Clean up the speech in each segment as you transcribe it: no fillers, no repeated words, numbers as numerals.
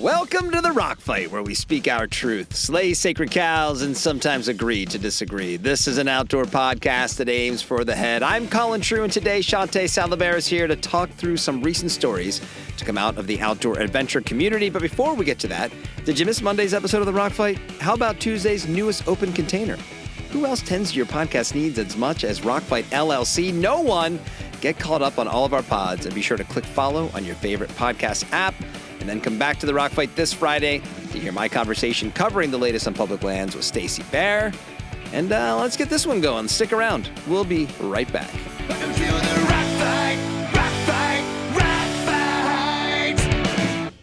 Welcome to the Rock Fight, where we speak our truth, slay sacred cows, and sometimes agree to disagree. This is an outdoor podcast that aims for the head. I'm Colin True, and today Shawnté Salabert is here to talk through some recent stories to come out of the outdoor adventure community. But before we get to that, did you miss Monday's episode of the Rock Fight? How about Tuesday's newest open container? Who else tends to your podcast needs as much as Rockfight LLC? No one. Get caught up on all of our pods and be sure to click follow on your favorite podcast app. And then come back to the Rock Fight this Friday to hear my conversation covering the latest on public lands with Stacy Bear. And let's get this one going. Stick around. We'll be right back. Welcome to the Rock Fight, Rock Fight, Rock Fight.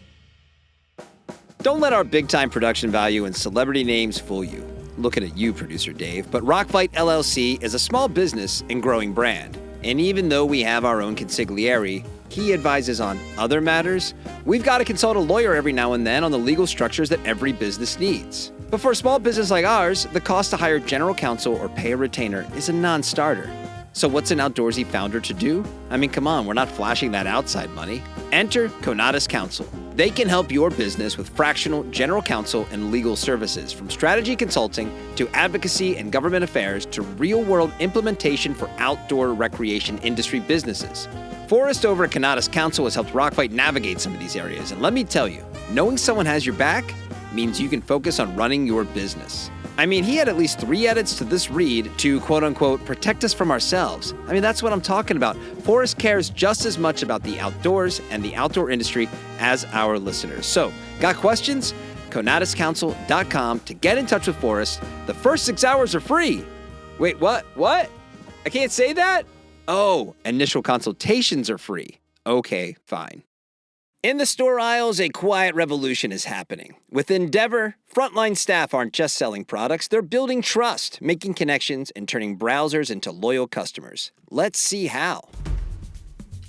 Don't let our big-time production value and celebrity names fool you. Looking at you, Producer Dave. But Rockfight LLC is a small business and growing brand. And even though we have our own consigliere, he advises on other matters, we've got to consult a lawyer every now and then on the legal structures that every business needs. But for a small business like ours, the cost to hire general counsel or pay a retainer is a non-starter. So what's an outdoorsy founder to do? I mean, come on, we're not flashing that outside money. Enter Conatus Counsel. They can help your business with fractional general counsel and legal services, from strategy consulting to advocacy and government affairs to real-world implementation for outdoor recreation industry businesses. Forrest over at Conatus Counsel has helped Rockfight navigate some of these areas, and let me tell you, knowing someone has your back means you can focus on running your business. I mean, he had at least 3 edits to this read to, quote-unquote, protect us from ourselves. I mean, that's what I'm talking about. Forrest cares just as much about the outdoors and the outdoor industry as our listeners. So, got questions? ConatusCounsel.com to get in touch with Forrest. The first 6 hours are free. Wait, what? What? I can't say that? Oh, initial consultations are free. Okay, fine. In the store aisles, a quiet revolution is happening. With Endeavor, frontline staff aren't just selling products, they're building trust, making connections, and turning browsers into loyal customers. Let's see how.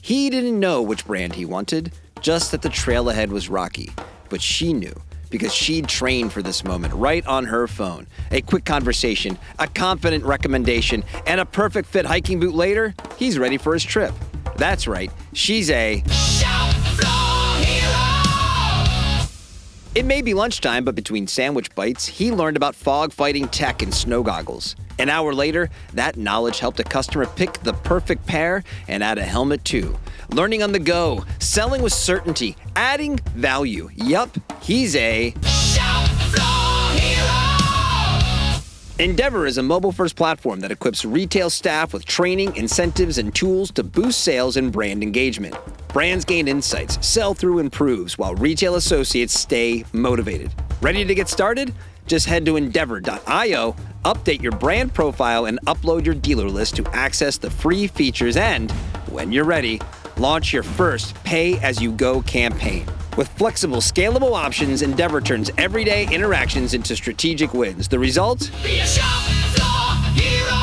He didn't know which brand he wanted, just that the trail ahead was rocky. But she knew, because she'd trained for this moment right on her phone. A quick conversation, a confident recommendation, and a perfect fit hiking boot later, he's ready for his trip. That's right, she's a It may be lunchtime, but between sandwich bites, he learned about fog fighting tech and snow goggles. An hour later, that knowledge helped a customer pick the perfect pair and add a helmet too. Learning on the go, selling with certainty, adding value. Yup, he's a Endeavor is a mobile-first platform that equips retail staff with training, incentives, and tools to boost sales and brand engagement. Brands gain insights, sell-through improves, while retail associates stay motivated. Ready to get started? Just head to endeavor.io, update your brand profile, and upload your dealer list to access the free features and, when you're ready, launch your first pay-as-you-go campaign. With flexible, scalable options, Endeavor turns everyday interactions into strategic wins. The result? Be a shop floor hero.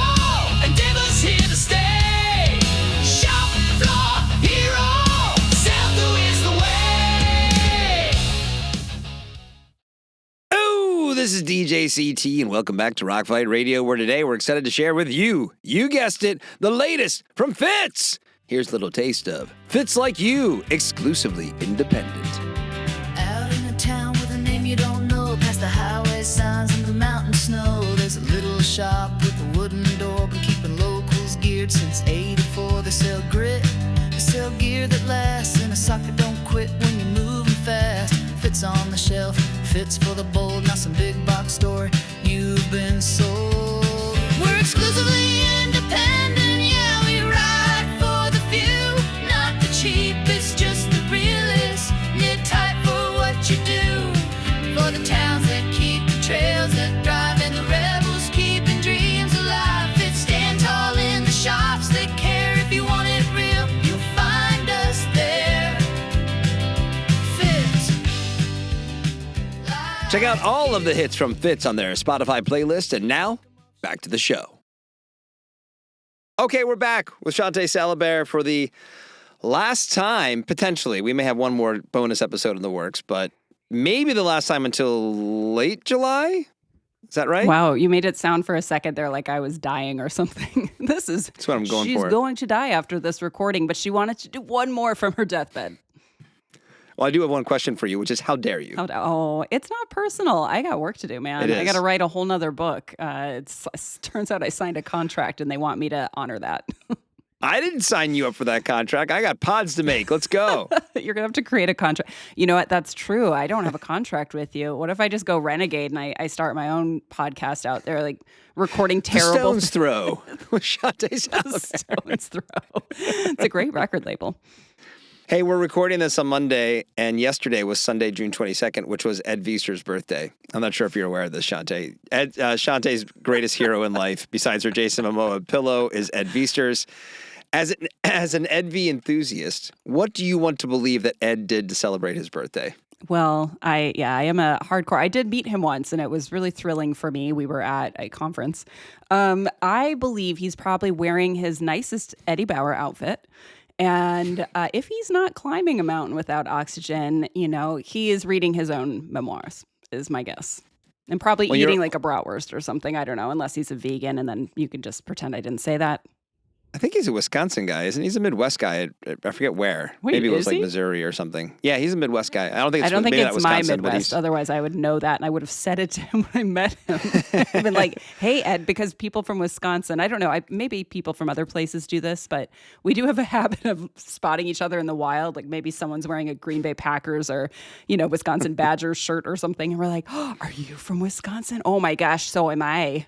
Endeavor's here to stay. Shop floor hero. Sell-through is the way. Oh, this is DJ CT, and welcome back to Rockfight Radio, where today we're excited to share with you guessed it, the latest from Fitz. Here's a little taste of Fits Like You, exclusively independent. Out in a town with a name you don't know, past the highway signs and the mountain snow, there's a little shop with a wooden door, been keeping locals geared since '84. They sell grit, they sell gear that lasts, and a socket don't quit when you're moving fast. Fits on the shelf, fits for the bold, not some big box store. You've been sold. We're exclusively independent, yeah, we ride for the few, not the cheapest, just the realest. Knit tight for what you do, for the towns that keep the trails that drive, and the rebels keeping dreams alive. Fit stand tall in the shops, they care if you want it real, you'll find us there. Fits. Check out all of the hits from Fitz on their Spotify playlist, and now, back to the show. Okay, we're back with Shawnté Salabert for the last time, potentially. We may have one more bonus episode in the works, but maybe the last time until late July? Is that right? Wow, you made it sound for a second there like I was dying or something. That's what I'm going she's for. She's going to die after this recording, but she wanted to do one more from her deathbed. Well, I do have one question for you, which is how dare you? Oh, it's not personal. I got work to do, man. It I got to is. write a whole nother book. It turns out I signed a contract and they want me to honor that. I didn't sign you up for that contract. I got pods to make. Let's go. You're going to have to create a contract. You know what? That's true. I don't have a contract with you. What if I just go renegade and I start my own podcast out there, like recording terrible Stone's Throw with Shawnté Salabert. Stone's Throw. It's a great record label. Hey, we're recording this on Monday, and yesterday was Sunday, June 22nd, which was Ed Viester's birthday. I'm not sure if you're aware of this, Shawnté. Shanté's greatest hero in life, besides her Jason Momoa pillow, is Ed Viester's. As an Ed V enthusiast, what do you want to believe that Ed did to celebrate his birthday? Well, I am a hardcore. I did meet him once, and it was really thrilling for me. We were at a conference. I believe he's probably wearing his nicest Eddie Bauer outfit. And if he's not climbing a mountain without oxygen, he is reading his own memoirs, is my guess. And probably eating like a bratwurst or something. I don't know, unless he's a vegan, and then you can just pretend I didn't say that. I think he's a Wisconsin guy, isn't he? He's a Midwest guy. I forget where. Wait, maybe it was is like he? Missouri or something. Yeah, he's a Midwest guy. I don't think it's maybe not my Wisconsin, but Midwest. Otherwise, I would know that, and I would have said it to him when I met him. I've been like, "Hey, Ed," because people from Wisconsin, I don't know, maybe people from other places do this, but we do have a habit of spotting each other in the wild. Like maybe someone's wearing a Green Bay Packers or Wisconsin Badgers shirt or something, and we're like, "Oh, are you from Wisconsin? Oh my gosh, so am I."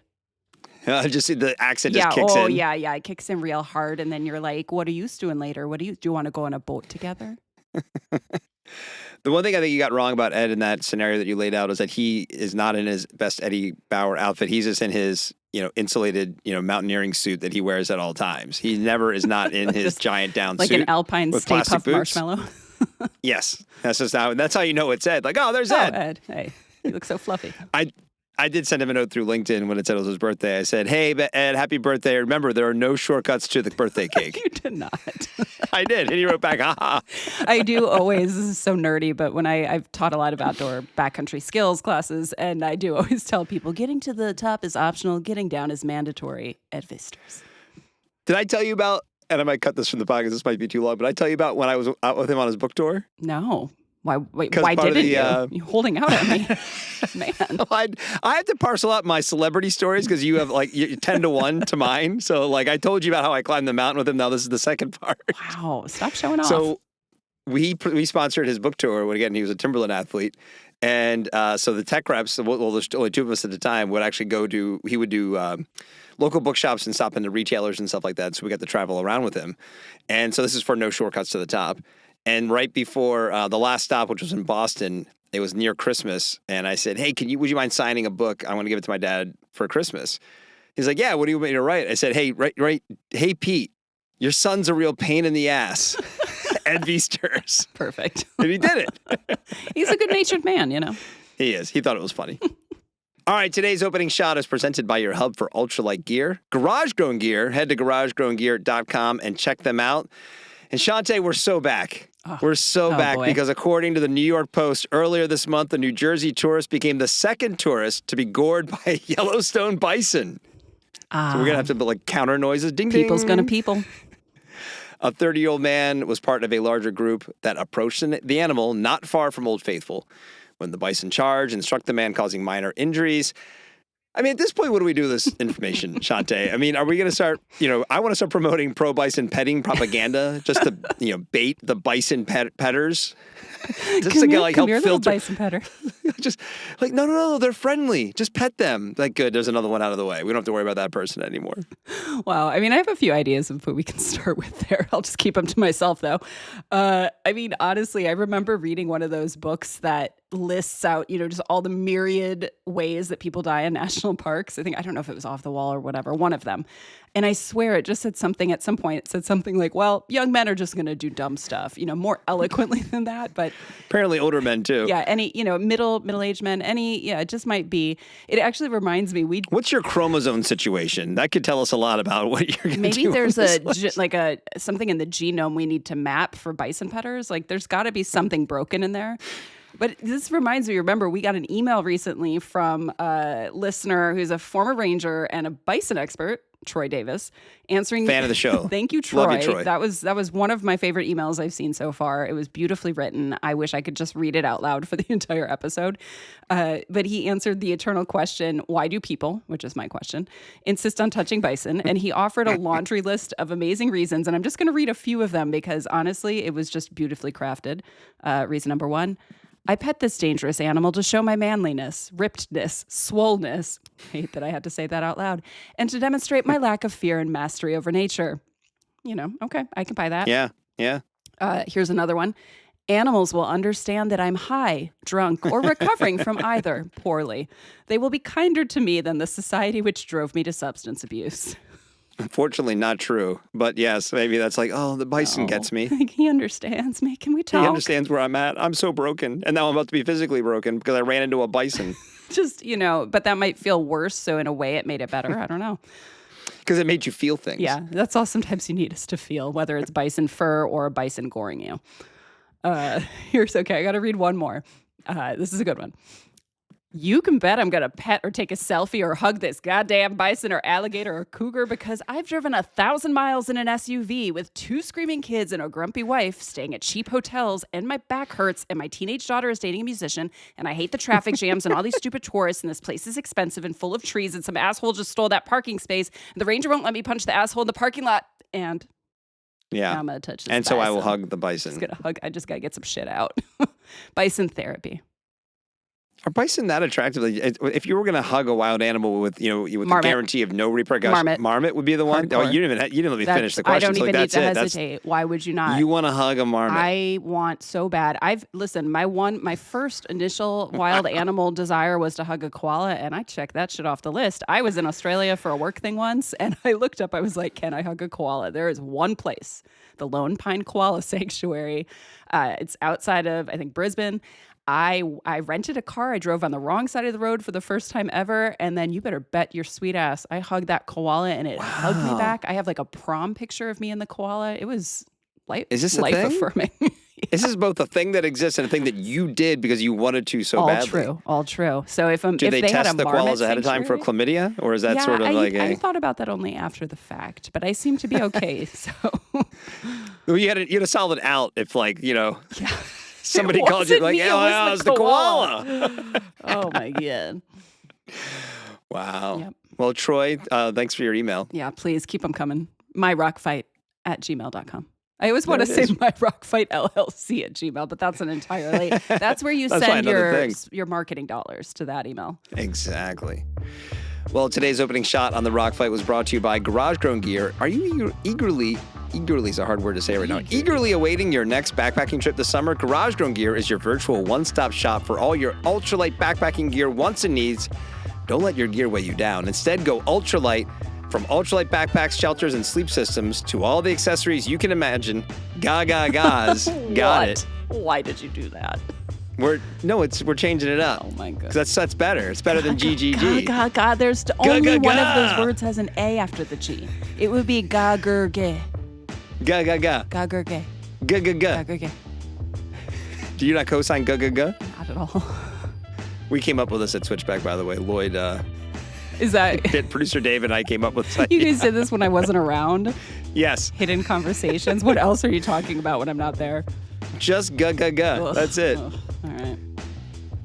Just see the accent just kicks in. Yeah, it kicks in real hard, and then you're like, "What are you doing later? Do you want to go on a boat together?" The one thing I think you got wrong about Ed in that scenario that you laid out is that he is not in his best Eddie Bauer outfit. He's just in his, insulated, mountaineering suit that he wears at all times. He never is not in his giant down like suit. Like an Alpine with Stay plastic Puft boots. Marshmallow. Yes. That's how you know it's Ed. Like, oh, there's Ed. Ed. Hey, you look so fluffy. I did send him a note through LinkedIn when it said it was his birthday. I said, "Hey, Ed, happy birthday. Remember, there are no shortcuts to the birthday cake." You did not. I did. And he wrote back, "Haha." I do always, this is so nerdy, but when I've taught a lot of outdoor backcountry skills classes, and I do always tell people, getting to the top is optional, getting down is mandatory at Visters. Did I tell you about, and I might cut this from the podcast, this might be too long, but I tell you about when I was out with him on his book tour? No. Why part of didn't the, you? You're holding out at me. Man. I have to parcel out my celebrity stories because you have you're 10 to 1 to mine. So I told you about how I climbed the mountain with him. Now this is the second part. Wow. Stop showing off. So we sponsored his book tour when, again, he was a Timberland athlete. And so the tech reps, well, there's only two of us at the time, would actually he would do local bookshops and stop into retailers and stuff like that. So we got to travel around with him. And so this is for no shortcuts to the top. And right before the last stop, which was in Boston, it was near Christmas. And I said, "Hey, would you mind signing a book? I want to give it to my dad for Christmas." He's like, "Yeah, what do you want me to write?" I said, "Hey, write, hey, Pete, your son's a real pain in the ass." Ed Viesters. Perfect. And he did it. He's a good-natured man, He is. He thought it was funny. All right, today's opening shot is presented by your hub for ultralight gear, Garage Grown Gear. Head to garagegrowngear.com and check them out. And Shawnté, we're so back. We're so back boy. because according to the New York Post, earlier this month, the New Jersey tourist became the second tourist to be gored by a Yellowstone bison. So we're going to have to put counter noises. Ding, ding. People's gonna people. A 30-year-old man was part of a larger group that approached the animal not far from Old Faithful when the bison charged and struck the man, causing minor injuries. I mean, at this point, what do we do with this information, Shawnté? I mean, are we going to start, I want to start promoting pro-bison petting propaganda just to, bait the bison petters? Just to help filter. Bison petter. Just no, they're friendly. Just pet them. Good, there's another one out of the way. We don't have to worry about that person anymore. Wow. I mean, I have a few ideas of what we can start with there. I'll just keep them to myself, though. I mean, honestly, I remember reading one of those books that lists out, just all the myriad ways that people die in national parks. I don't know if it was Off the Wall or whatever, one of them. And I swear it just said something at some point. It said something like, well, young men are just going to do dumb stuff, more eloquently than that. But apparently older men, too. Yeah. Any, middle-aged men, it just might be. It actually reminds me. What's your chromosome situation? That could tell us a lot about what you're going to do. Maybe there's something in the genome we need to map for bison petters. There's got to be something broken in there. But this reminds me, remember, we got an email recently from a listener who's a former ranger and a bison expert Troy Davis, answering. Fan of the show. Thank you, Troy. Love you, Troy. That was one of my favorite emails I've seen so far. It was beautifully written. I wish I could just read it out loud for the entire episode. But he answered the eternal question, why do people, which is my question, insist on touching bison? And he offered a laundry list of amazing reasons. And I'm just going to read a few of them because honestly, it was just beautifully crafted. Reason number 1. I pet this dangerous animal to show my manliness, rippedness, swollenness. I hate that I had to say that out loud. And to demonstrate my lack of fear and mastery over nature. Okay, I can buy that. Yeah. Here's another one. Animals will understand that I'm high, drunk, or recovering from either poorly. They will be kinder to me than the society which drove me to substance abuse. Unfortunately, not true. But yes, maybe that's like, oh, the bison gets me. He understands me. Can we talk? He understands where I'm at. I'm so broken. And now I'm about to be physically broken because I ran into a bison. Just, but that might feel worse. So in a way, it made it better. I don't know. Because it made you feel things. Yeah, that's all sometimes you need us to feel, whether it's bison fur or a bison goring you. Here's okay. I got to read one more. This is a good one. You can bet I'm going to pet or take a selfie or hug this goddamn bison or alligator or cougar because I've driven 1,000 miles in an SUV with 2 screaming kids and a grumpy wife staying at cheap hotels and my back hurts and my teenage daughter is dating a musician and I hate the traffic jams and all these stupid tourists and this place is expensive and full of trees and some asshole just stole that parking space and the ranger won't let me punch the asshole in the parking lot and yeah, I'm going to touch this and bison. so I will hug the bison. I just got to get some shit out. Bison therapy. Are bison that attractive? If you were going to hug a wild animal with the Marmot. guarantee of no repercussions, Marmot would be the one. Hardcore. Oh, you didn't let me finish the question. I don't even need that's to it. hesitate. Why would you not? You want to hug a marmot? I want so bad. My first initial wild animal desire was to hug a koala, and I checked that shit off the list. I was in Australia for a work thing once, and I looked up. I was like, "Can I hug a koala?" There is one place, the Lone Pine Koala Sanctuary. It's outside of, I think, Brisbane. I rented a car. I drove on the wrong side of the road for the first time ever. And then you better bet your sweet ass, I hugged that koala and it hugged me back. I have like a prom picture of me and the koala. It was life affirming. This is both a thing that exists and a thing that you did because you wanted to so badly. All true. So do they test the koalas ahead of time for chlamydia? Or is that sort of I thought about that only after the fact, but I seem to be okay. So you had a solid out if Yeah. Somebody called you like, oh, it's the koala. Oh, my God. Wow. Yep. Well, Troy, thanks for your email. Yeah, please keep them coming. myrockfight@gmail.com. I always want to say myrockfightllc@gmail, but that's that's where you send your marketing dollars to that email. Exactly. Well, today's opening shot on the Rock Fight was brought to you by Garage Grown Gear. Are you eagerly is a hard word to say right now, eagerly awaiting your next backpacking trip this summer? Garage Grown Gear is your virtual one-stop shop for all your ultralight backpacking gear, wants and needs. Don't let your gear weigh you down. Instead, go ultralight. From ultralight backpacks, shelters, and sleep systems to all the accessories you can imagine. Gaz. Got it. Why did you do that? We're changing it up. Oh my god. That's better. It's better than GGG. God. There's only one of those words has an A after the G. It would be ga-gur-gay. Ga. Ga-gur-gay. Ga. Ga-gur-gay. Do you not co-sign ga? Not at all. We came up with this at Switchback, by the way. Lloyd, is that producer Dave and I came up with this. You guys did this when I wasn't around? Yes. Hidden conversations. What else are you talking about when I'm not there? Just ga. Ugh. That's it. Ugh. All right.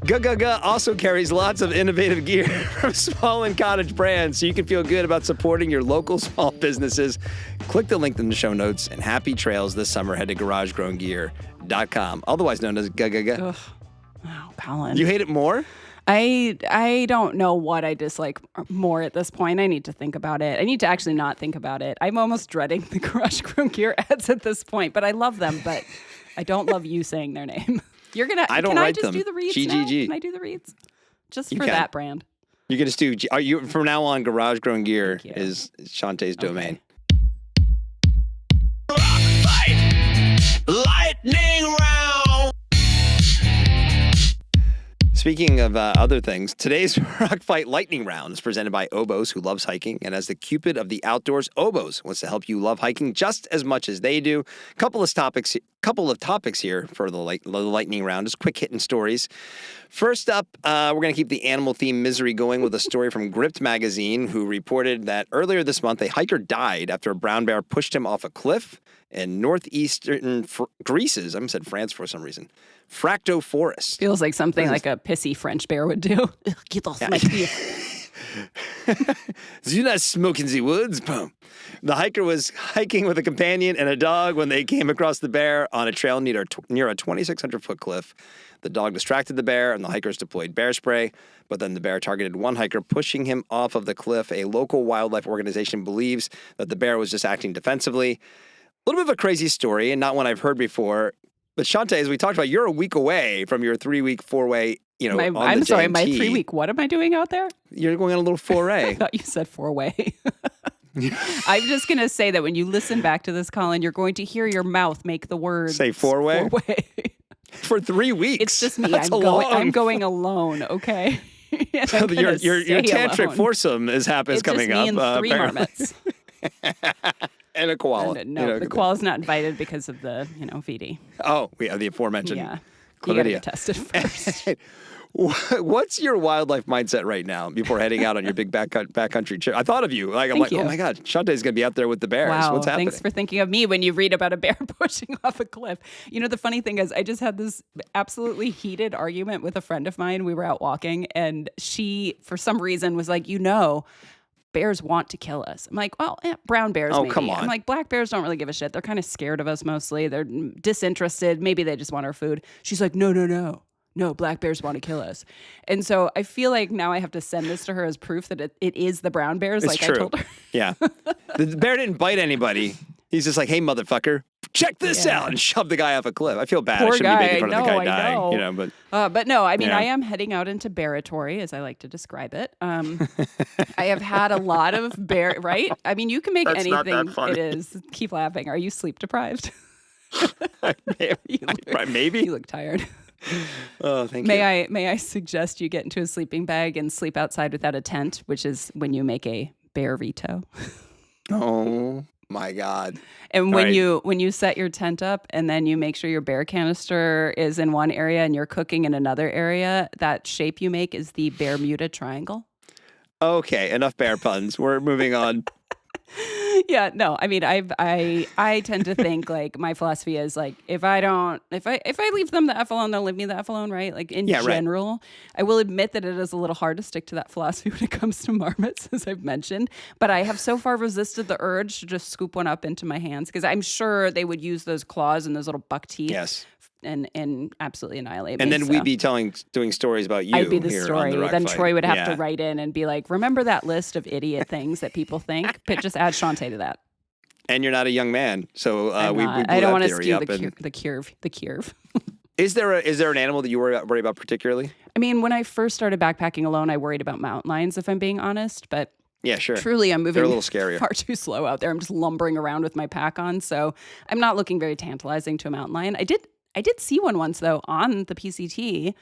Ga also carries lots of innovative gear from small and cottage brands, so you can feel good about supporting your local small businesses. Click the link in the show notes, and happy trails this summer. Head to garagegrowngear.com, otherwise known as ga. Ugh. Wow, Colin. You hate it more? I don't know what I dislike more at this point. I need to think about it. I need to actually not think about it. I'm almost dreading the Garage Grown Gear ads at this point, but I love them, but I don't love you saying their name. You're going to, I don't can I write just them. do the reads GGG. now? Can I do the reads? Just You for can. that brand. You can just do, from now on, Garage Grown Gear is Shawnté's domain. Rock fight, lightning round. Speaking of other things, today's Rock Fight Lightning Round is presented by Oboes, who loves hiking. And as the Cupid of the outdoors, Oboes wants to help you love hiking just as much as they do. A couple of topics couple of topics here for the lightning round, just quick hitting stories. First up, we're going to keep the animal theme misery going with a story from Gripped magazine, who reported that earlier this month, a hiker died after a brown bear pushed him off a cliff in northeastern Greece's, I said France for some reason, Fracto Forest. Feels like something like a pissy French bear would do. Get off my cliff. Do not smoke in the woods. Boom. The hiker was hiking with a companion and a dog when they came across the bear on a trail near a 2,600-foot cliff. The dog distracted the bear, and the hikers deployed bear spray, but then the bear targeted one hiker, pushing him off of the cliff. A local wildlife organization believes that the bear was just acting defensively. A little bit of a crazy story, and not one I've heard before. But Shawnté, as we talked about, you're a week away from your 3-week four-way, I'm sorry, my 3-week, what am I doing out there? You're going on a little foray. I thought you said 4-way. I'm just going to say that when you listen back to this, Colin, you're going to hear your mouth make the word say 4-way? 4-way. For 3 weeks. It's just me. That's I'm going alone, okay? So your tantric foursome is coming just me up. and 3 marmots. And a koala. And, no, the koala's not invited because of the, VD. Oh, we have the aforementioned chlamydia. chlamydia. You got to get tested first. What's your wildlife mindset right now before heading out on your big backcountry trip? I thought of you. I'm like, you. oh my God, Shawnté's going to be out there with the bears. Wow, What's happening? thanks for thinking of me when you read about a bear pushing off a cliff. The funny thing is I just had this absolutely heated argument with a friend of mine. We were out walking, and she, for some reason, was like, bears want to kill us. I'm like, well, brown bears maybe. Come on. I'm like, black bears don't really give a shit. They're kind of scared of us mostly. They're disinterested. Maybe they just want our food. She's like, no, black bears want to kill us. And so I feel like now I have to send this to her as proof that it is the brown bears. It's true. I told her. Yeah. The bear didn't bite anybody. He's just like, hey, motherfucker, check this out, and shove the guy off a cliff. I feel bad. Poor I shouldn't guy. be making fun of the guy I dying. know. But but no, I mean, Yeah. I am heading out into bearatory, as I like to describe it. I have had a lot of bear, right? I mean, you can make That's not anything. that funny. It is. Keep laughing. Are you sleep deprived? Maybe. You look tired. Oh, thank you. May I suggest you get into a sleeping bag and sleep outside without a tent, which is when you make a bearito. Oh my God. And All right. when you set your tent up and then you make sure your bear canister is in one area and you're cooking in another area, that shape you make is the Bermuda Triangle. Okay, enough bear puns. We're moving on. Yeah, no, I mean, I tend to think like my philosophy is like if I leave them the F alone, they'll leave me the F alone, right? Like in general, I will admit that it is a little hard to stick to that philosophy when it comes to marmots, as I've mentioned. But I have so far resisted the urge to just scoop one up into my hands because I'm sure they would use those claws and those little buck teeth. Yes. And absolutely annihilate me. And then we'd be doing stories about you. I'd be the here story. On the Rock Then Fight. Troy would have to write in and be like, remember that list of idiot things that people think? But just add Shawnté to that. And you're not a young man, so we blew I don't that want to theory skew up. the curve. Is there an animal that you worry about particularly? I mean, when I first started backpacking alone, I worried about mountain lions, if I'm being honest. But Yeah, sure. truly, I'm moving They're a little scarier. far too slow out there. I'm just lumbering around with my pack on, so I'm not looking very tantalizing to a mountain lion. I did see one once though on the PCT.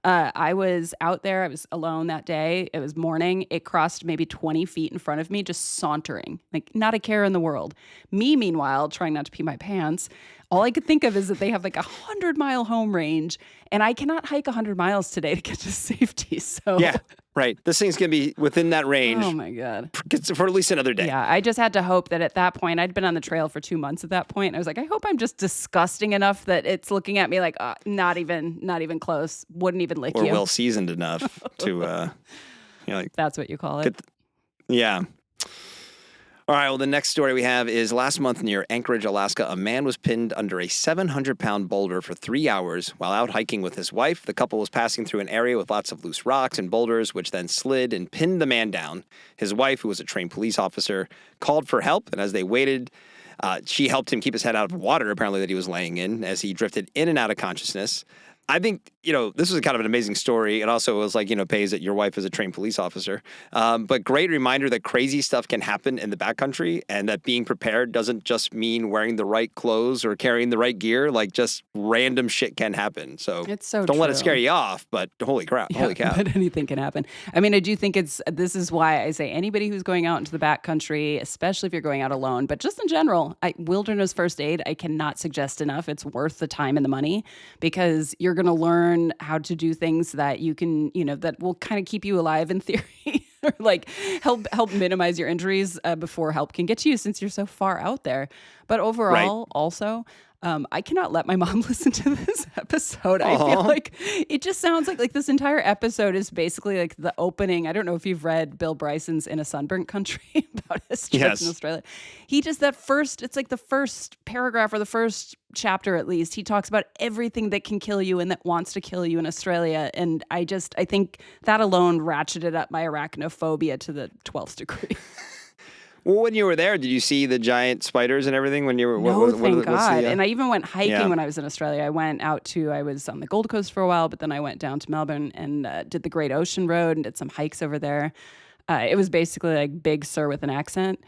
I was out there. I was alone that day. It was morning. It crossed maybe 20 feet in front of me, just sauntering, like not a care in the world. Me, meanwhile, trying not to pee my pants. All I could think of is that they have like 100-mile home range, and I cannot hike 100 miles today to get to safety. So Yeah, right. This thing's going to be within that range oh my God. for at least another day. Yeah, I just had to hope that at that point, I'd been on the trail for 2 months at that point. I was like, I hope I'm just disgusting enough that it's looking at me like, not even close. Wouldn't even lick Or you. well seasoned enough to, like, That's what you call it. yeah. All right, well, the next story we have is last month near Anchorage, Alaska, a man was pinned under a 700-pound boulder for 3 hours while out hiking with his wife. The couple was passing through an area with lots of loose rocks and boulders, which then slid and pinned the man down. His wife, who was a trained police officer, called for help, and as they waited, she helped him keep his head out of water, apparently, that he was laying in as he drifted in and out of consciousness. I think this was kind of an amazing story. It also was like, pays that your wife is a trained police officer. But great reminder that crazy stuff can happen in the backcountry and that being prepared doesn't just mean wearing the right clothes or carrying the right gear. Like just random shit can happen. So It's so don't let it true. scare you off, but holy crap, holy cow. But anything can happen. I mean, I do think this is why I say anybody who's going out into the backcountry, especially if you're going out alone, but just in general, wilderness first aid, I cannot suggest enough. It's worth the time and the money because you're going to learn how to do things that you can, that will kind of keep you alive in theory, or like help minimize your injuries before help can get to you since you're so far out there. But overall, also, I cannot let my mom listen to this episode. I feel like it just sounds like this entire episode is basically like the opening. I don't know if you've read Bill Bryson's In a Sunburnt Country about his trip in Australia. He just it's like the first paragraph or the first chapter at least. He talks about everything that can kill you and that wants to kill you in Australia. And I think that alone ratcheted up my arachnophobia to the 12th degree. Well, when you were there, did you see the giant spiders and everything when you were? No, thank God. And I even went hiking when I was in Australia. I was on the Gold Coast for a while, but then I went down to Melbourne and did the Great Ocean Road and did some hikes over there. It was basically like Big Sur with an accent.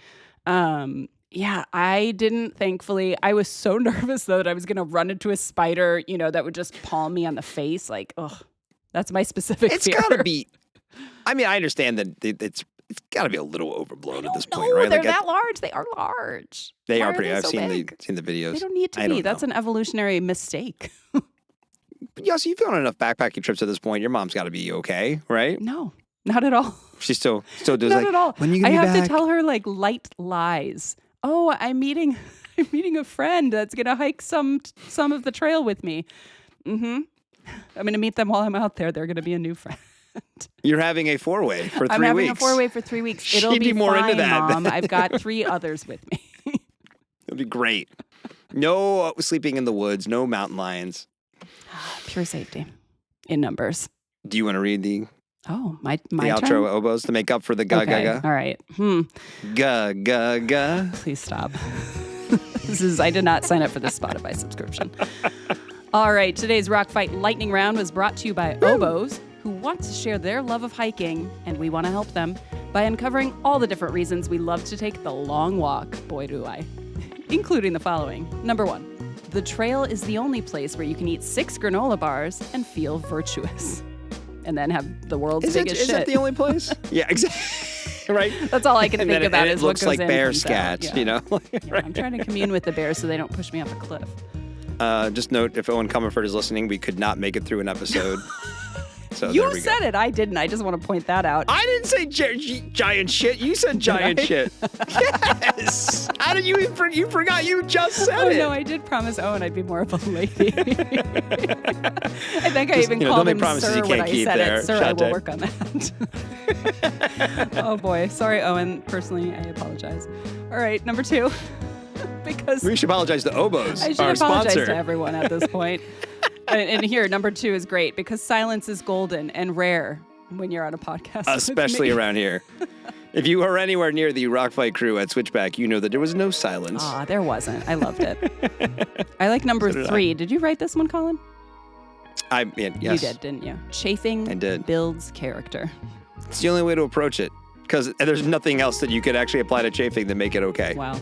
I didn't, thankfully. I was so nervous, though, that I was going to run into a spider, that would just palm me on the face. Like, that's my specific fear. It's got to be. I mean, I understand that it's got to be a little overblown at this point, right? They're that large. They are large. They Why are pretty. I've so seen big? the videos. They don't need to be. That's an evolutionary mistake. But yeah, so you've gone on enough backpacking trips at this point. Your mom's got to be okay, right? No, not at all. She still does Not like, at all. when you I gonna be have to back? tell her like light lies. Oh, I'm meeting a friend that's gonna hike some of the trail with me. I'm gonna meet them while I'm out there. They're gonna be a new friend. You're having a 4-way for 3 weeks. I'm having a 4-way for 3 weeks. It'll She'd be more fine, into that. Mom. I've got 3 others with me. It'll be great. No sleeping in the woods. No mountain lions. Pure safety in numbers. Do you want to read the My outro turn? oboes to make up for the ga Okay. ga ga? All right. Ga ga ga. Please stop. I did not sign up for this Spotify subscription. All right. Today's Rock Fight Lightning Round was brought to you by oboes, who want to share their love of hiking, and we want to help them by uncovering all the different reasons we love to take the long walk. Boy, do I. Including the following. Number 1, the trail is the only place where you can eat 6 granola bars and feel virtuous. And then have the world's biggest Is shit. that the only place? Yeah, exactly. Right? That's all I can And think then about it is what looks goes like in, bear comes out. scat, Yeah. Right? I'm trying to commune with the bears so they don't push me off a cliff. Just note, if Owen Comerford is listening, we could not make it through an episode. So there You we said go. it. I didn't. I just want to point that out. I didn't say giant shit. You said giant I? shit. Yes. How did you even you forgot you just said Oh, it? no, I did promise Owen I'd be more of a lady. I think I even don't called make him promises sir you when can't I keep said there, it. Sir, I will Shawnté. work on that. Oh, boy. Sorry, Owen. Personally, I apologize. All right, number 2. Because We should apologize to Oboes, I should our apologize sponsor. to everyone at this point. And here, number 2 is great because silence is golden and rare when you're on a podcast. with Especially me. around here. If you are anywhere near the Rock Fight crew at Switchback, you know that there was no silence. There wasn't. I loved it. I like number So did 3. Did you write this one, Colin? Yes. You did, didn't you? Chafing I did. builds character. It's the only way to approach it because there's nothing else that you could actually apply to chafing to make it okay. Wow.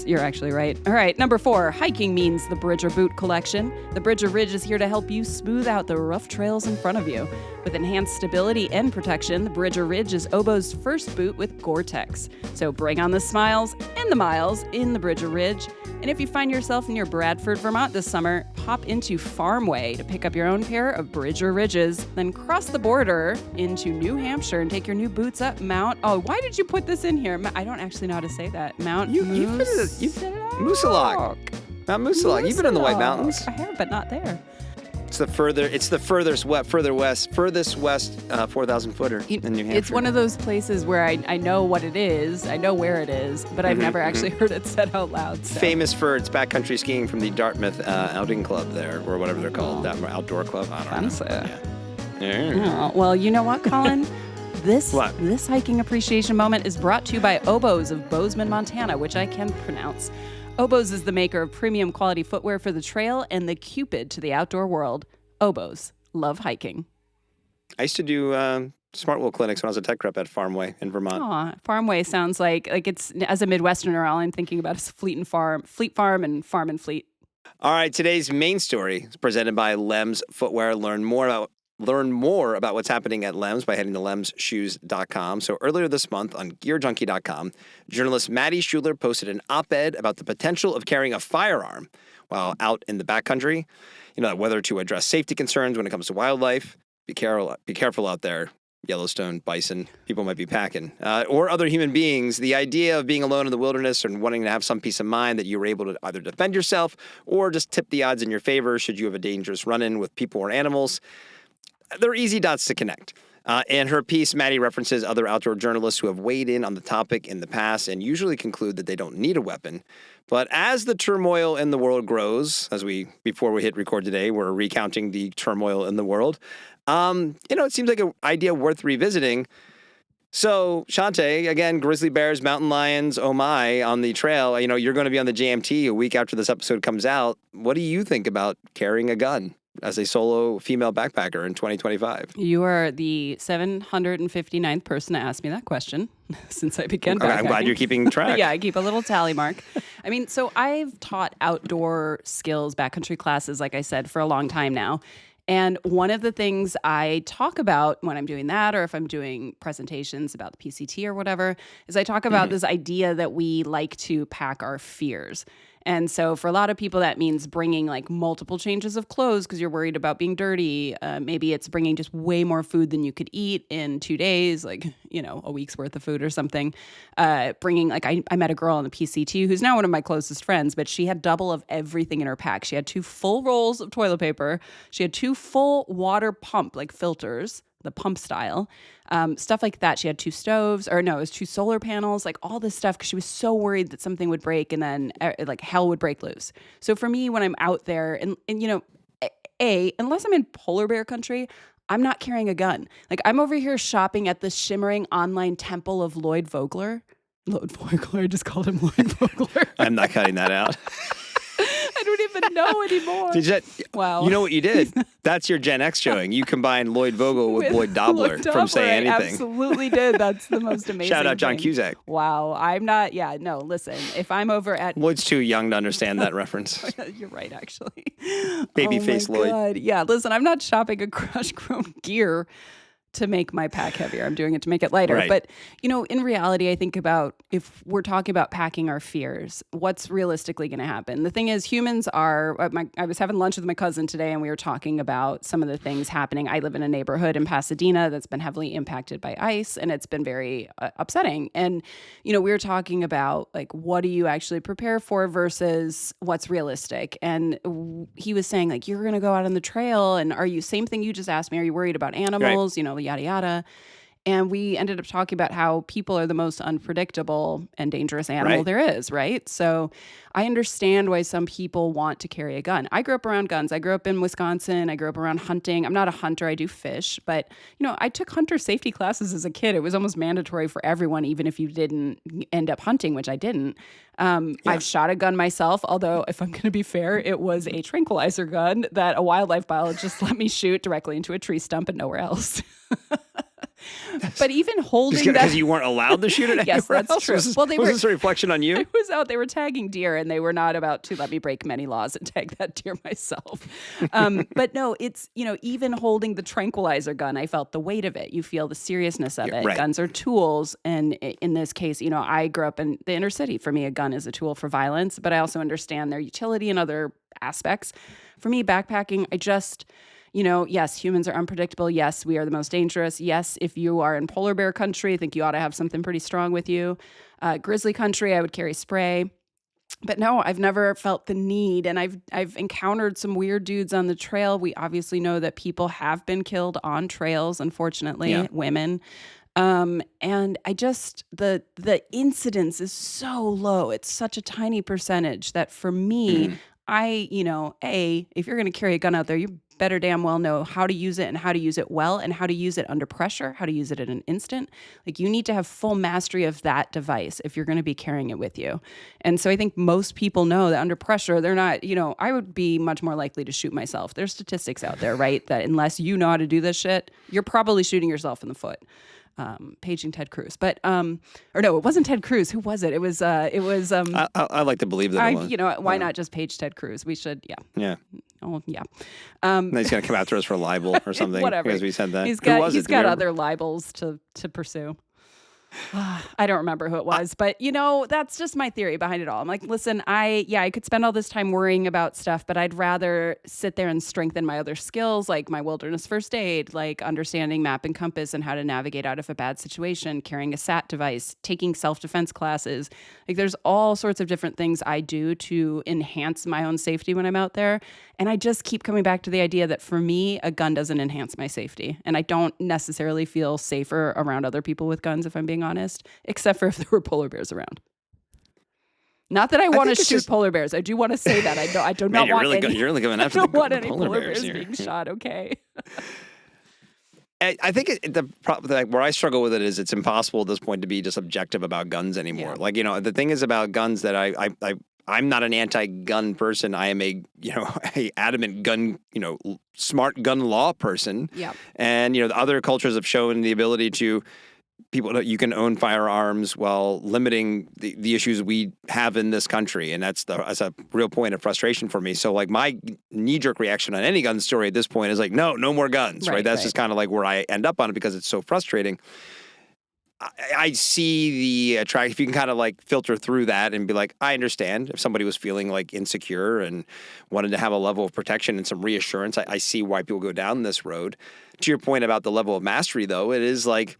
You're actually right. All right, number 4, hiking means the Bridger Boot Collection. The Bridger Ridge is here to help you smooth out the rough trails in front of you. With enhanced stability and protection, the Bridger Ridge is Oboe's first boot with Gore-Tex. So bring on the smiles and the miles in the Bridger Ridge. And if you find yourself near Bradford, Vermont this summer, hop into Farmway to pick up your own pair of Bridger Ridges. Then cross the border into New Hampshire and take your new boots up Mount... Oh, why did you put this in here? I don't actually know how to say that. Mount Moosilauke. Mount Moosilauke. You've been in the White Mountains. I have, but not there. It's the furthest west 4,000 footer in New Hampshire. It's one of those places where I know what it is, I know where it is, but I've never actually heard it said out loud. So. Famous for its backcountry skiing from the Dartmouth outing club there, or whatever they're called, that outdoor club. I don't Fancy. know. Yeah. Oh, well, you know what, Colin? This What? hiking appreciation moment is brought to you by Oboes of Bozeman, Montana, which I can pronounce. Oboes is the maker of premium quality footwear for the trail and the Cupid to the outdoor world. oboes. Love hiking. I used to do smart wool clinics when I was a tech rep at Farmway in Vermont. Aw, Farmway sounds like it's, as a Midwesterner, all I'm thinking about is Fleet Farm and Fleet. All right, today's main story is presented by Lems Footwear. Learn more about what's happening at Lems by heading to lemsshoes.com. So earlier this month on gearjunkie.com, journalist Maddie Schuler posted an op-ed about the potential of carrying a firearm while out in the backcountry. Whether to address safety concerns when it comes to wildlife. Be careful out there. Yellowstone, bison, people might be packing, or other human beings. The idea of being alone in the wilderness and wanting to have some peace of mind that you were able to either defend yourself or just tip the odds in your favor should you have a dangerous run-in with people or animals. They're easy dots to connect. In her piece, Maddie references other outdoor journalists who have weighed in on the topic in the past and usually conclude that they don't need a weapon. But as the turmoil in the world grows, before we hit record today, we're recounting the turmoil in the world. It seems like an idea worth revisiting. So, Shawnté, again, grizzly bears, mountain lions, oh my, on the trail. You're going to be on the JMT a week after this episode comes out. What do you think about carrying a gun as a solo female backpacker in 2025? You are the 759th person to ask me that question since I began backpacking. I'm glad you're keeping track. Yeah, I keep a little tally mark. So I've taught outdoor skills, backcountry classes, like I said, for a long time now. And one of the things I talk about when I'm doing that, or if I'm doing presentations about the PCT or whatever, is I talk about this idea that we like to pack our fears. And so for a lot of people, that means bringing like multiple changes of clothes because you're worried about being dirty. Maybe it's bringing just way more food than you could eat in 2 days, like, a week's worth of food or something. Bringing, like, I met a girl on the PCT who's now one of my closest friends, but she had double of everything in her pack. She had 2 full rolls of toilet paper. She had 2 full water pump, like filters, the pump style, stuff like that. She had 2 stoves, or no, it was 2 solar panels, like all this stuff, because she was so worried that something would break and then like hell would break loose. So for me, when I'm out there and unless I'm in polar bear country, I'm not carrying a gun. Like I'm over here shopping at the shimmering online temple of Lloyd Vogler. I just called him Lloyd Vogler. I'm not cutting that out. I don't even know anymore. Wow. You know what you did? That's your Gen X showing. You combined Lloyd Vogel with Lloyd Dobler from Say Anything. I absolutely did. That's the most amazing Shout out John thing. Cusack. Wow. I'm not, no, listen, if I'm over at... Lloyd's too young to understand that reference. You're right, actually. Babyface Lloyd. God. Yeah, listen, I'm not shopping a crush-grown gear to make my pack heavier. I'm doing it to make it lighter. Right. But, in reality, I think about if we're talking about packing our fears, what's realistically going to happen? The thing is, humans are, I was having lunch with my cousin today and we were talking about some of the things happening. I live in a neighborhood in Pasadena that's been heavily impacted by ice and it's been very upsetting. And, we were talking about like, what do you actually prepare for versus what's realistic? And he was saying like, you're going to go out on the trail and same thing you just asked me, are you worried about animals? Right. Yada, yada. And we ended up talking about how people are the most unpredictable and dangerous animal there is, right? So I understand why some people want to carry a gun. I grew up around guns. I grew up in Wisconsin. I grew up around hunting. I'm not a hunter. I do fish. But, I took hunter safety classes as a kid. It was almost mandatory for everyone, even if you didn't end up hunting, which I didn't. I've shot a gun myself, although if I'm going to be fair, it was a tranquilizer gun that a wildlife biologist let me shoot directly into a tree stump and nowhere else. But even holding that, because you weren't allowed to shoot it. Yes, that's true. Was this a reflection on you? I was out. They were tagging deer, and they were not about to let me break many laws and tag that deer myself. But no, it's even holding the tranquilizer gun, I felt the weight of it. You feel the seriousness of it. Right. Guns are tools, and in this case, I grew up in the inner city. For me, a gun is a tool for violence, but I also understand their utility in other aspects. For me, backpacking, I just. Yes, humans are unpredictable. Yes, we are the most dangerous. Yes, if you are in polar bear country, I think you ought to have something pretty strong with you. Grizzly country, I would carry spray. But no, I've never felt the need. And I've encountered some weird dudes on the trail. We obviously know that people have been killed on trails, unfortunately, women. And I just, the incidence is so low. It's such a tiny percentage that for me, if you're going to carry a gun out there, you better damn well know how to use it and how to use it well and how to use it under pressure, how to use it in an instant. Like you need to have full mastery of that device if you're going to be carrying it with you. And so I think most people know that under pressure, they're not, I would be much more likely to shoot myself. There's statistics out there, right? That unless you know how to do this shit, you're probably shooting yourself in the foot. Paging Ted Cruz, but or no, it wasn't Ted Cruz. Who was it? It was. I like to believe that it was. Why not just page Ted Cruz? We should. Yeah. Yeah. Oh yeah. And he's gonna come after us for libel or something. Whatever. Because we said that. He's got other libels to pursue. I don't remember who it was, but that's just my theory behind it all. I'm like, listen, I could spend all this time worrying about stuff, but I'd rather sit there and strengthen my other skills, like my wilderness first aid, like understanding map and compass and how to navigate out of a bad situation, carrying a SAT device, taking self-defense classes. Like there's all sorts of different things I do to enhance my own safety when I'm out there. And I just keep coming back to the idea that for me, a gun doesn't enhance my safety. And I don't necessarily feel safer around other people with guns, if I'm being honest, except for if there were polar bears around. Not that I want to shoot polar bears. I do want to say that. I do not want any. You're really going after I don't want the any polar polar bears bears here. being shot. Okay. I think where I struggle with it is it's impossible at this point to be just objective about guns anymore. Yeah. Like, the thing is about guns that I'm not an anti-gun person. I am a adamant gun, smart gun law person. Yeah. And, the other cultures have shown the ability to you can own firearms while limiting the issues we have in this country. And that's a real point of frustration for me. So like my knee-jerk reaction on any gun story at this point is like, no more guns, right? That's just kind of like where I end up on it because it's so frustrating. I see the attraction. If you can kind of like filter through that and be like, I understand if somebody was feeling like insecure and wanted to have a level of protection and some reassurance, I see why people go down this road. To your point about the level of mastery, though, it is like,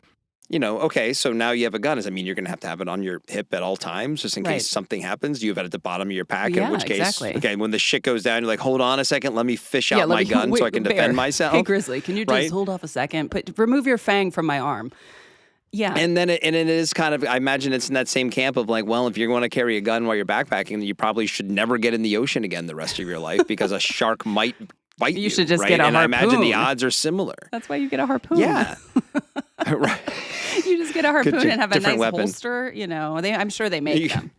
okay, so now you have a gun. Does that mean you're going to have it on your hip at all times just in case something happens? Do you have it at the bottom of your pack? Yeah, in which case, exactly. Okay, when the shit goes down, you're like, hold on a second, let me fish out my gun so I can defend myself. Hey, Grizzly, can you just hold off a second? Remove your fang from my arm. Yeah. And then it is kind of, I imagine it's in that same camp of like, well, if you're going to carry a gun while you're backpacking, you probably should never get in the ocean again the rest of your life because a shark might bite you. You should just right? get a and harpoon. I imagine the odds are similar. That's why you get a harpoon. Yeah. Right. You just get a harpoon and have a nice weapon. holster. I'm sure they make them.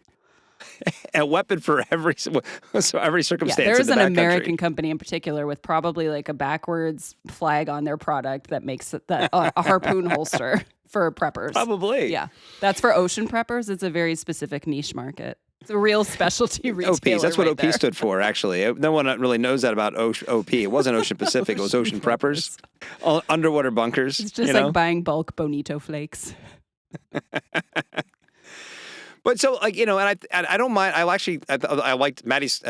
A weapon for every circumstance. Yeah, there is in the an American backcountry. company in particular with probably like a backwards flag on their product that makes a harpoon holster for preppers. Probably. Yeah. That's for ocean preppers. It's a very specific niche market. It's a real specialty retailer. OPs. That's what right OP there. stood for, actually. No one really knows that about OP. It wasn't Ocean Pacific. It was Ocean Preppers. Underwater bunkers. It's just like buying bulk Bonito flakes. But so, like, and I don't mind. I liked Maddie's,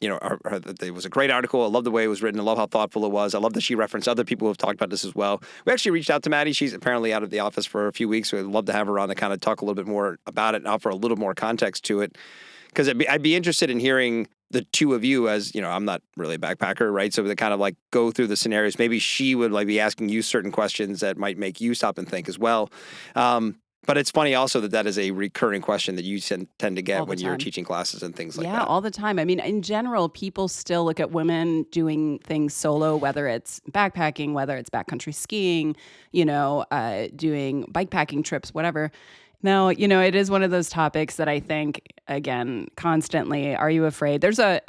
it was a great article. I love the way it was written. I love how thoughtful it was. I love that she referenced other people who have talked about this as well. We actually reached out to Maddie. She's apparently out of the office for a few weeks. So I'd love to have her on to kind of talk a little bit more about it and offer a little more context to it. Because I'd be interested in hearing the two of you as, I'm not really a backpacker, right? So they kind of like go through the scenarios. Maybe she would like be asking you certain questions that might make you stop and think as well. But it's funny also that is a recurring question that you tend to get when you're teaching classes and things like that. Yeah, all the time. I mean, in general, people still look at women doing things solo, whether it's backpacking, whether it's backcountry skiing, doing bikepacking trips, whatever. Now, it is one of those topics that I think, again, constantly, are you afraid? There's a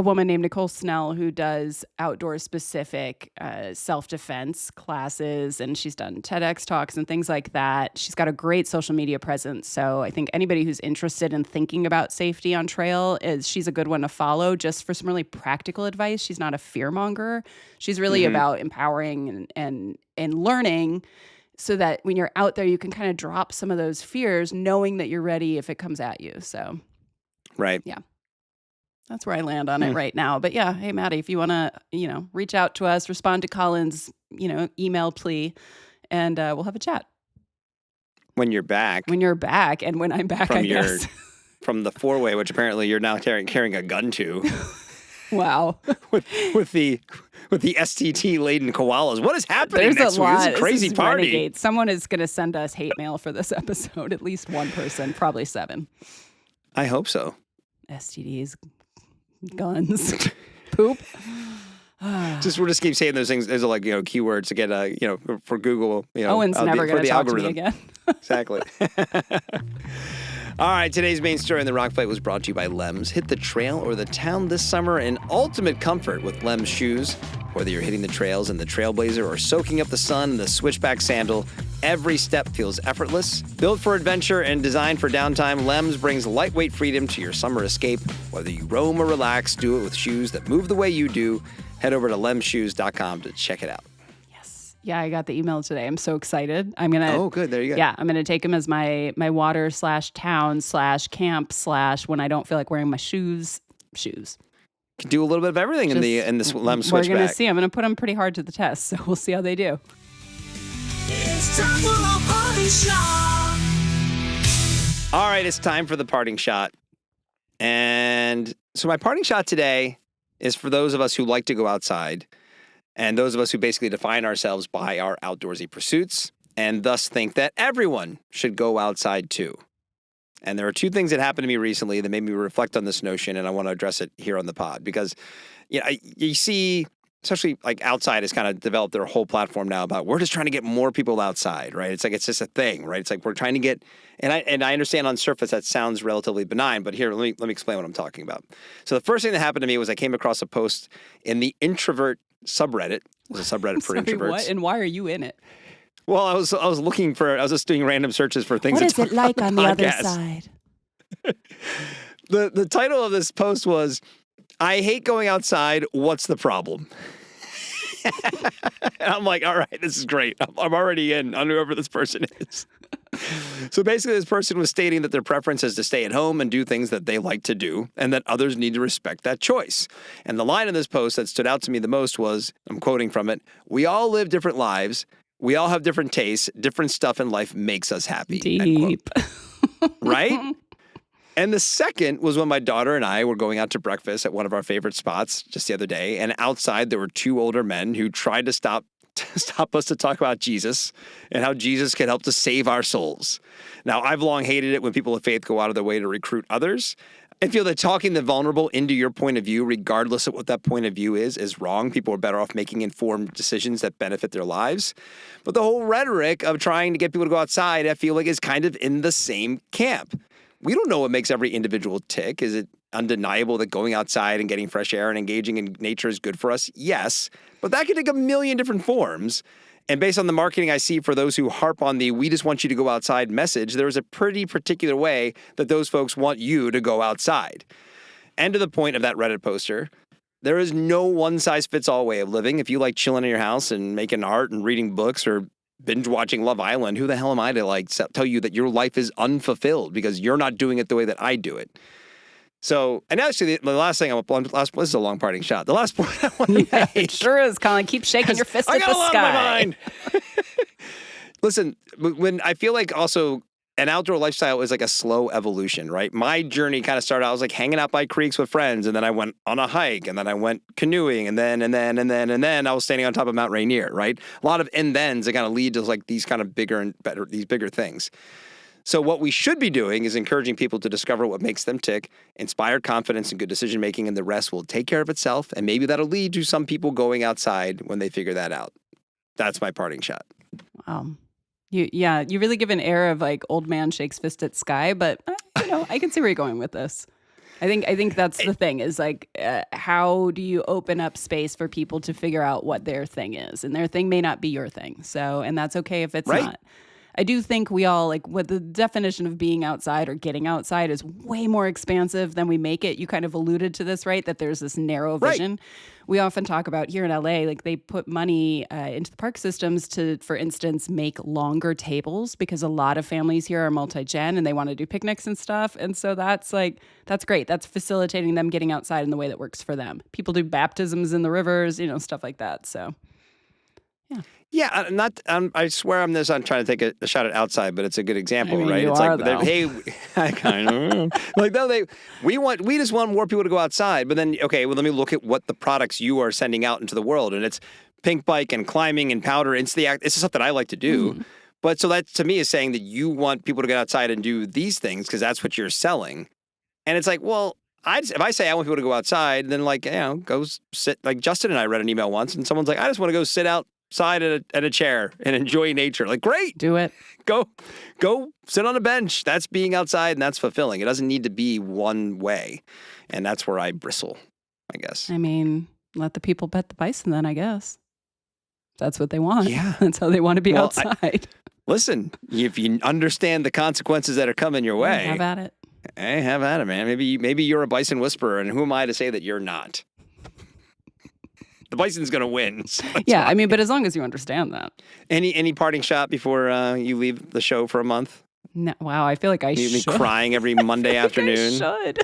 woman named Nicole Snell who does outdoor specific self-defense classes, and she's done TEDx talks and things like that. She's got a great social media presence. So I think anybody who's interested in thinking about safety on trail she's a good one to follow just for some really practical advice. She's not a fearmonger. She's really about empowering and learning so that when you're out there, you can kind of drop some of those fears, knowing that you're ready if it comes at you. So, right. Yeah. That's where I land on it right now. But yeah, hey, Maddie, if you want to, reach out to us, respond to Colin's, email plea, and we'll have a chat. When you're back. And when I'm back, I guess. From the four-way, which apparently you're now carrying a gun to. Wow. with the STT-laden koalas. What is happening There's next a week? lot. This is a crazy This is party. Renegade. Someone is going to send us hate mail for this episode. At least one person, probably 7. I hope so. STDs, guns. Poop. We're just keep saying those things as like, keywords to get, for Google, Owen's never going for to the talk to me algorithm. again. Exactly. All right, today's main story in the Rock Fight was brought to you by Lems. Hit the trail or the town this summer in ultimate comfort with Lems shoes. Whether you're hitting the trails in the Trailblazer or soaking up the sun in the Switchback sandal, every step feels effortless. Built for adventure and designed for downtime, Lems brings lightweight freedom to your summer escape. Whether you roam or relax, do it with shoes that move the way you do. Head over to lemshoes.com to check it out. Yeah, I got the email today. I'm so excited. I'm gonna. Oh, good. There you go. Yeah, I'm gonna take him as my water/town/camp/ when I don't feel like wearing my shoes. Can do a little bit of everything in the Lems Switchback. We're gonna see. I'm gonna put them pretty hard to the test, so we'll see how they do. It's time for the parting shot. All right, it's time for the parting shot. And so my parting shot today is for those of us who like to go outside and those of us who basically define ourselves by our outdoorsy pursuits and thus think that everyone should go outside too. And there are two things that happened to me recently that made me reflect on this notion, and I want to address it here on the pod because you see, especially like Outside has kind of developed their whole platform now about we're just trying to get more people outside, right? It's like it's just a thing, right? It's like we're trying to get, and I understand on surface that sounds relatively benign, but here let me explain what I'm talking about. So the first thing that happened to me was I came across a post in the introvert subreddit. There's a subreddit for introverts. What? And why are you in it? Well, I was just doing random searches for things. What is it like on the other podcast. side? The title of this post was, I hate going outside, what's the problem? And I'm like, all right, this is great. I'm already in on whoever this person is. So basically, this person was stating that their preference is to stay at home and do things that they like to do, and that others need to respect that choice. And the line in this post that stood out to me the most was, I'm quoting from it, "We all live different lives. We all have different tastes. Different stuff in life makes us happy." Deep. Right? And the second was when my daughter and I were going out to breakfast at one of our favorite spots just the other day, and outside there were two older men who tried to stop us to talk about Jesus and how Jesus can help to save our souls. Now, I've long hated it when people of faith go out of their way to recruit others. I feel that talking the vulnerable into your point of view, regardless of what that point of view is wrong. People are better off making informed decisions that benefit their lives. But the whole rhetoric of trying to get people to go outside, I feel like is kind of in the same camp. We don't know what makes every individual tick. Is it undeniable that going outside and getting fresh air and engaging in nature is good for us? Yes, but that can take a million different forms. And based on the marketing I see for those who harp on the "we just want you to go outside" message, there is a pretty particular way that those folks want you to go outside. And to the point of that Reddit poster, there is no one-size-fits-all way of living. If you like chilling in your house and making art and reading books or binge watching Love Island, who the hell am I to tell you that your life is unfulfilled because you're not doing it the way that I do it? So, and actually, the last thing this is a long parting shot. The last point I want to make. It sure is, Colin. Keep shaking your fist I at got the a lot sky. on my mind. Listen, when I feel like also an outdoor lifestyle is like a slow evolution, right? My journey kind of started, I was like hanging out by creeks with friends, and then I went on a hike, and then I went canoeing, and then I was standing on top of Mount Rainier, right? A lot of and thens that kind of lead to like these kind of bigger and better, these bigger things. So what we should be doing is encouraging people to discover what makes them tick, inspire confidence and good decision making, and the rest will take care of itself. And maybe that'll lead to some people going outside when they figure that out. That's my parting shot. Wow. You really give an air of like old man shakes fist at sky, but I can see where you're going with this. I think that's the thing is like, how do you open up space for people to figure out what their thing is? And their thing may not be your thing. So, and that's okay if it's not. I do think we all, like, what the definition of being outside or getting outside is way more expansive than we make it. You kind of alluded to this, right? That there's this narrow vision. Right. We often talk about here in LA, like they put money into the park systems to, for instance, make longer tables because a lot of families here are multi-gen and they want to do picnics and stuff. And so that's great. That's facilitating them getting outside in the way that works for them. People do baptisms in the rivers, stuff like that. So, yeah. Yeah, I swear I'm trying to take a shot at outside, but it's a good example, right? It's are, like, hey, I kind of like no, we just want more people to go outside, but then okay, well let me look at what the products you are sending out into the world, and it's pink bike and climbing and powder. It's the stuff that I like to do, but so that to me is saying that you want people to get outside and do these things because that's what you're selling, and it's like, well, if I say I want people to go outside, then go sit. Like Justin and I read an email once, and someone's like, I just want to go sit outside at a chair and enjoy nature. Like, great, Do it. go sit on a bench. That's being outside, and that's fulfilling. It doesn't need to be one way, and that's where I bristle, I guess. I mean, let the people pet the bison then, I guess. That's what they want. Yeah. That's how they want to be Well, outside. Listen, if you understand the consequences that are coming your way, Have at it. hey, have at it, man. Maybe you're a bison whisperer, and who am I to say that you're not? The bison's gonna win. So Yeah, I mean, but as long as you understand that. Any parting shot before you leave the show for a month? No, wow, I feel like I You've been should. crying every Monday I think I afternoon. should.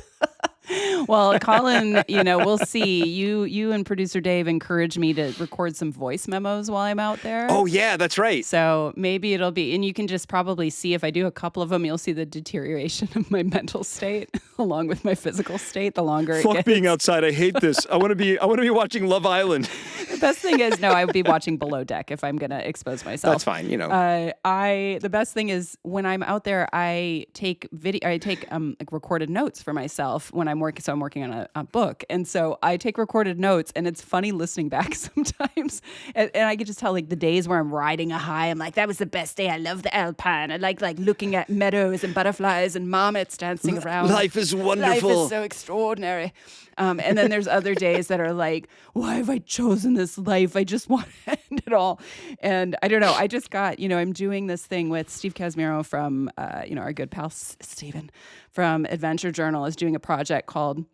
Well, Colin, we'll see. You and producer Dave encouraged me to record some voice memos while I'm out there. Oh yeah, that's right. So maybe it'll be, and you can just probably see if I do a couple of them, you'll see the deterioration of my mental state along with my physical state. The longer it Fuck gets. being outside. I hate this. I want to be watching Love Island. The best thing is, no, I would be watching Below Deck if I'm going to expose myself. That's fine. The best thing is when I'm out there, I take like recorded notes for myself when I'm working. So I'm working on a book. And so I take recorded notes, and it's funny listening back sometimes. And I could just tell like the days where I'm riding a high, I'm like, that was the best day. I love the alpine. I like looking at meadows and butterflies and marmots dancing around. Life is wonderful. Life is so extraordinary. And then there's other days that are like, why have I chosen this life? I just want to end it all. And I don't know. I just got, I'm doing this thing with Steve Casimiro from, our good pal Steven from Adventure Journal is doing a project called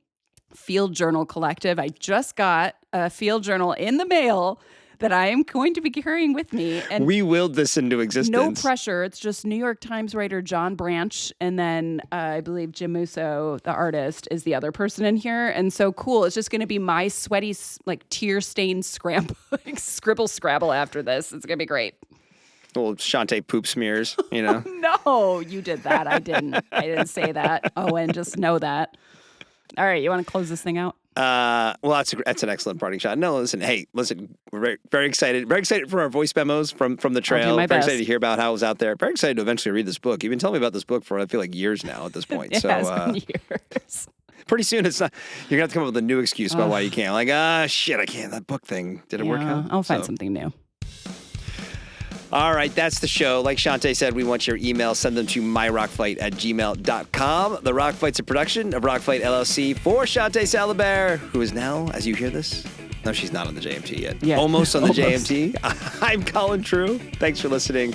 Field Journal Collective. I just got a field journal in the mail that I am going to be carrying with me. And We willed this into existence. no pressure. It's just New York Times writer John Branch, and then I believe Jim Musso, the artist, is the other person in here. And so cool. It's just going to be my sweaty, tear-stained scribble scrabble after this. It's going to be great. Little Shawnté poop smears, No, you did that. I didn't. I didn't say that. Owen, just know that. All right, you want to close this thing out? Well, that's an excellent parting shot. No, listen, we're very, very excited for our voice memos from the trail. my Very best. excited to hear about how it was out there. Very excited to eventually read this book. You've been telling me about this book for I feel like years now at this point. It So has been years. pretty soon it's not. You're gonna have to come up with a new excuse about why you can't. Like, shit, I can't. That book thing didn't work out. I'll find So- something new. All right, that's the show. Like Shawnté said, we want your emails. Send them to myrockfight@gmail.com. The Rock Fight's a production of Rockfight LLC for Shawnté Salabert, who is now, as you hear this, no, she's not on the JMT yet. Yeah. Almost on the Almost. JMT. I'm Colin True. Thanks for listening.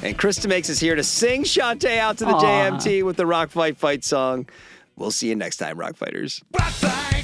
And Krista Makes is here to sing Shawnté out to the Aw. JMT with the Rock Fight song. We'll see you next time, Rock Fighters. Rock fight.